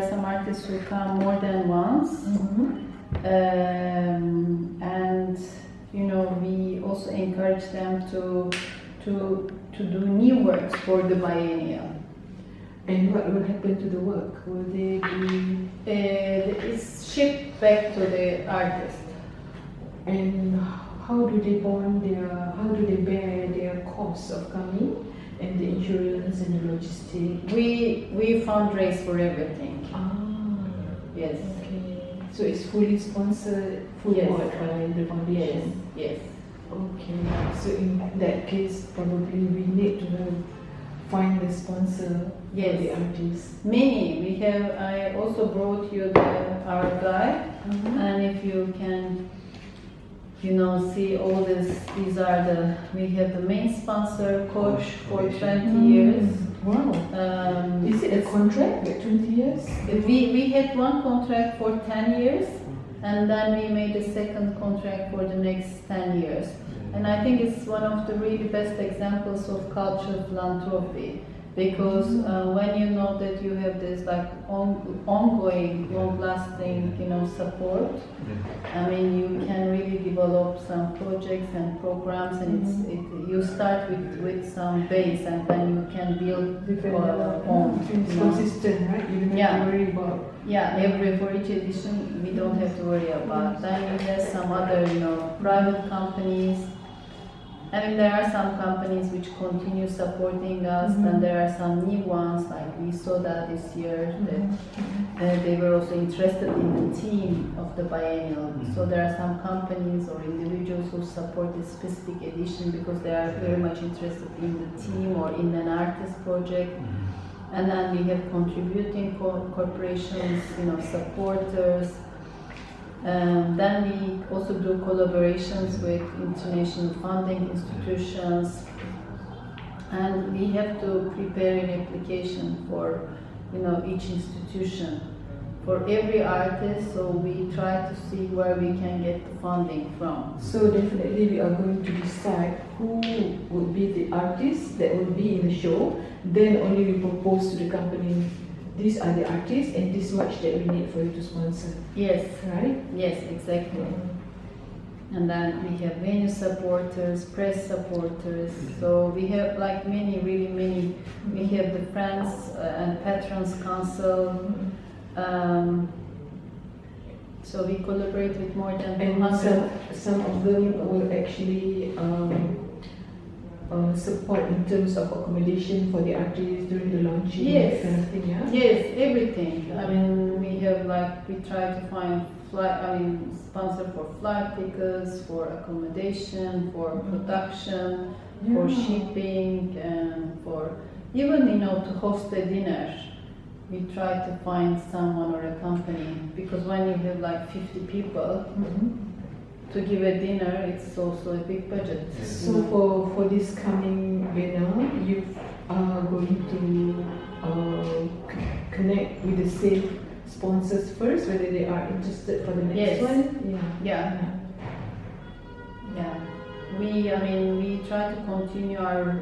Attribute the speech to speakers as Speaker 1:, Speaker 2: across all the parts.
Speaker 1: are some artists who come more than once. And you know, we also encourage them to do new works for the biennial.
Speaker 2: And what will happen to the work? Will they be?
Speaker 1: It's shipped back to the artist.
Speaker 2: And how do they bear their costs of coming, and the insurance and the logistics?
Speaker 1: We fundraise for everything. Yes.
Speaker 2: Okay. So it's fully sponsored, full board by the foundation.
Speaker 1: Yes.
Speaker 2: Okay. So in that case, probably we need to find the sponsor for the artist.
Speaker 1: Many. We have. I also brought you our guide, and if you can, you know, see all this. These are we have the main sponsor, coach, for 20 years.
Speaker 2: Wow. Is it a contract, like 20 years?
Speaker 1: We had one contract for 10 years, and then we made a second contract for the next 10 years. And I think it's one of the really best examples of cultural philanthropy, because when you know that you have this like ongoing, long-lasting, you know, support, I mean, you can really develop some projects and programs, and you start with some base, and then you can build on.
Speaker 2: It's consistent, right? You don't have to worry about.
Speaker 1: For each edition, we don't have to worry about. Then we have some other, you know, private companies. I mean, there are some companies which continue supporting us, and there are some new ones, like we saw that this year, that they were also interested in the theme of the biennial. So there are some companies or individuals who support this specific edition because they are very much interested in the theme or in an artist project. And then we have contributing corporations, you know, supporters. Then we also do collaborations with international funding institutions, and we have to prepare an application for, you know, each institution for every artist. So we try to see where we can get the funding from.
Speaker 2: So definitely we are going to decide who would be the artists that will be in the show. Then only we propose to the company, these are the artists and this much that we need for you to sponsor.
Speaker 1: Yes.
Speaker 2: Right?
Speaker 1: Yes, exactly. And then we have venue supporters, press supporters. So we have like really many. We have the Friends and Patrons Council. So we collaborate with more than 200.
Speaker 2: Some of them will actually support in terms of accommodation for the artists during the launching.
Speaker 1: Yes.
Speaker 2: Kind of thing, yeah?
Speaker 1: Yes, everything. I mean, we have we try to find sponsor for flight tickets, for accommodation, for production, for shipping, and for even, you know, to host a dinner. We try to find someone or a company, because when you have like 50 people, to give a dinner, it's also a big budget.
Speaker 2: So for this coming Biennale, you are going to connect with the same sponsors first, whether they are interested for the next one?
Speaker 1: Yeah. We try to continue our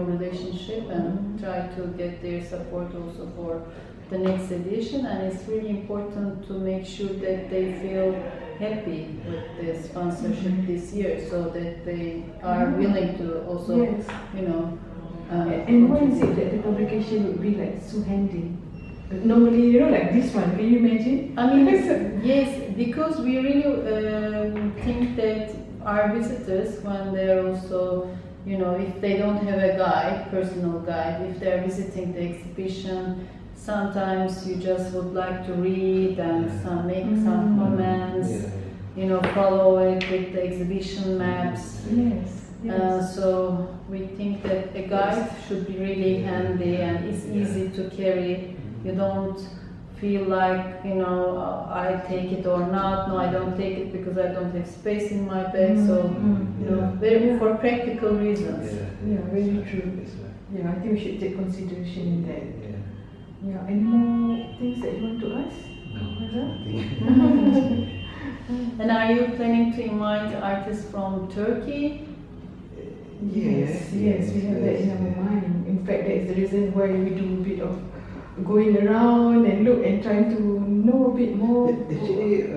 Speaker 1: relationship and try to get their support also for the next edition, and it's really important to make sure that they feel happy with the sponsorship this year, so that they are willing to also,
Speaker 2: and why is it that the publication would be like so handy? Normally, like this one, can you imagine?
Speaker 1: I mean, yes, because we really think that our visitors, when they're also, if they don't have a guide, personal guide, if they're visiting the exhibition, sometimes you just would like to read and make some comments, follow it with the exhibition maps.
Speaker 2: Yes.
Speaker 1: So we think that a guide should be really handy and it's easy to carry. You don't feel like, I take it or not. No, I don't take it because I don't have space in my bag. So, very for practical reasons.
Speaker 2: Yeah, very true. Yeah, I think we should take consideration in that. Yeah, any more things that you want to ask?
Speaker 3: No.
Speaker 1: And are you planning to invite artists from Turkey?
Speaker 2: Yes, we have that in our mind. In fact, that is the reason why we do a bit of going around and look and trying to know a bit more?
Speaker 3: Actually,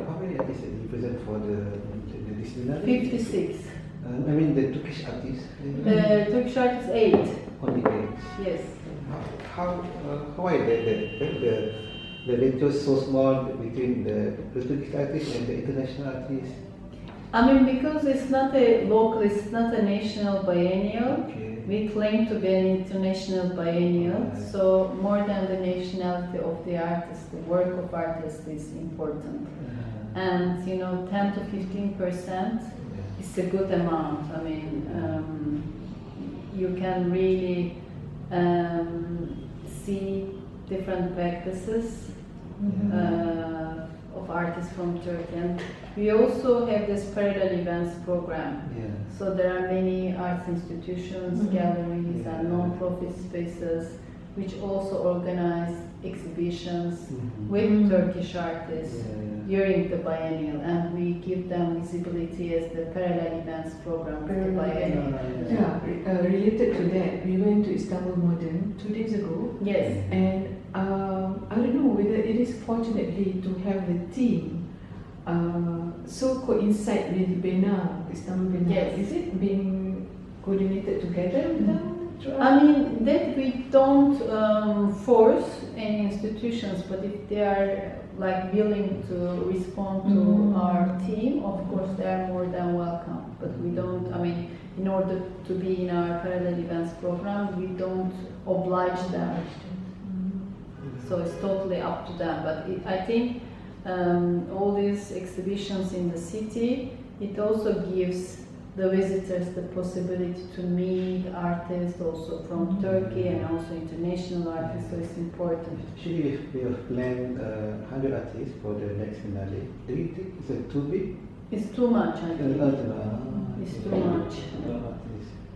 Speaker 3: how many artists that you present for this Biennale?
Speaker 1: 56.
Speaker 3: I mean the Turkish artists.
Speaker 1: Turkish artists 8.
Speaker 3: Only 8.
Speaker 1: Yes.
Speaker 3: Why the ratio is so small between the Turkish artists and the international artists?
Speaker 1: I mean, because it's not a local, it's not a national biennial.
Speaker 3: Okay.
Speaker 1: We claim to be an international biennial, so more than the nationality of the artist, the work of artists is important. And 10 to 15% is a good amount. I mean, you can really see different practices of artists from Turkey. And we also have this parallel events program. So there are many arts institutions, galleries, and non-profit spaces which also organize exhibitions with Turkish artists during the biennial, and we give them visibility as the parallel events program for the biennial.
Speaker 2: Related to that, we went to Istanbul Modern 2 days ago.
Speaker 1: Yes.
Speaker 2: And I don't know whether it is fortunately to have the team so coincide with Biennale, Istanbul Biennale.
Speaker 1: Yes.
Speaker 2: Is it being coordinated together with them?
Speaker 1: I mean, that we don't force any institutions, but if they are like willing to respond to our team, of course they are more than welcome. But we don't, I mean, in order to be in our parallel events program, we don't oblige them. So it's totally up to them. But I think all these exhibitions in the city, it also gives the visitors the possibility to meet artists also from Turkey and also international artists, so it's important.
Speaker 3: Actually, we have planned 100 artists for the next Biennale. Do you think it's too big?
Speaker 1: It's too much, I think. It's too much.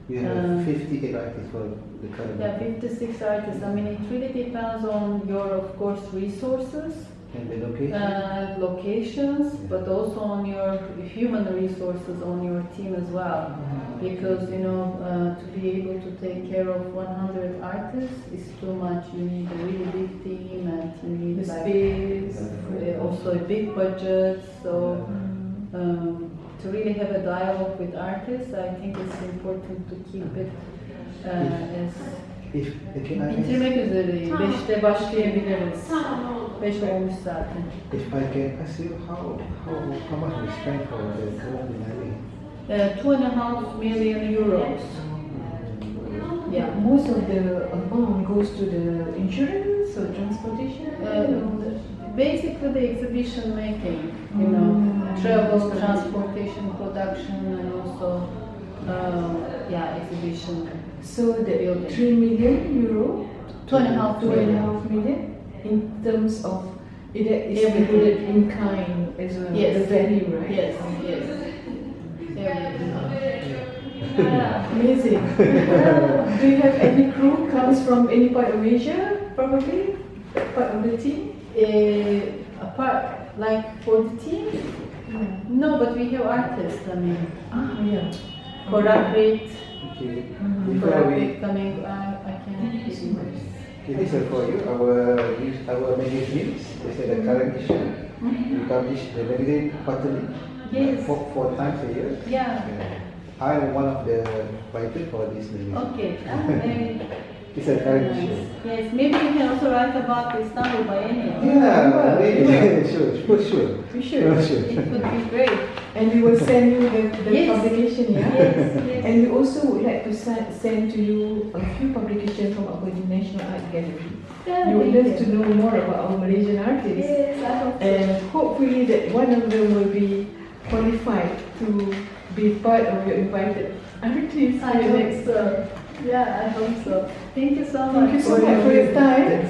Speaker 3: We have 58 artists for the current.
Speaker 1: Yeah, 56 artists. I mean, it really depends on your, of course, resources.
Speaker 3: And the location?
Speaker 1: And locations, but also on your human resources on your team as well. Because, to be able to take care of 100 artists is too much. You need a really big team and you need
Speaker 2: The space.
Speaker 1: also a big budget. So, to really have a dialogue with artists, I think it's important to keep it as... Bitirmek üzereyim. 5'te başlayabiliriz. 5 olmuş zaten.
Speaker 3: If I can ask you, how much we spend for the current Biennale?
Speaker 1: 2.5 million euros. Yeah.
Speaker 2: Most of the amount goes to the insurance or transportation?
Speaker 1: Basically the exhibition making, travel, transportation, production, and also exhibition.
Speaker 2: So the 3 million euro,
Speaker 1: 2.5
Speaker 2: million in terms of it is included in kind as well.
Speaker 1: Yes.
Speaker 2: The value, right?
Speaker 1: Yes.
Speaker 2: Amazing. Do you have any crew comes from any part of Asia? Probably part of the team.
Speaker 1: Apart, like for the team? No, but we have artists. I mean, choreographed.
Speaker 3: Okay.
Speaker 1: Choreographed coming. I can't give you this.
Speaker 3: Okay, this is for you. Our magazines. This is the current issue. We publish the magazine quarterly.
Speaker 1: Yes.
Speaker 3: Four times a year.
Speaker 1: Yeah.
Speaker 3: I am one of the writers for this magazine.
Speaker 1: Okay.
Speaker 3: It's a current issue.
Speaker 1: Yes, maybe you can also write about the Istanbul Biennial.
Speaker 3: Yeah, maybe. Sure.
Speaker 2: We should.
Speaker 3: Sure.
Speaker 1: It would be great.
Speaker 2: And we will send you the
Speaker 1: Yes.
Speaker 2: publication, yeah?
Speaker 1: Yes.
Speaker 2: And we also would like to send to you a few publications from our National Art Gallery.
Speaker 1: Yeah,
Speaker 2: You would
Speaker 1: thank
Speaker 2: love to know more about our Malaysian artists.
Speaker 1: Yes, I hope so.
Speaker 2: And hopefully that one of them will be qualified to be part of your invited artists.
Speaker 1: I hope so. Yeah, I hope so. Thank you so much.
Speaker 2: Thank you so much for your time.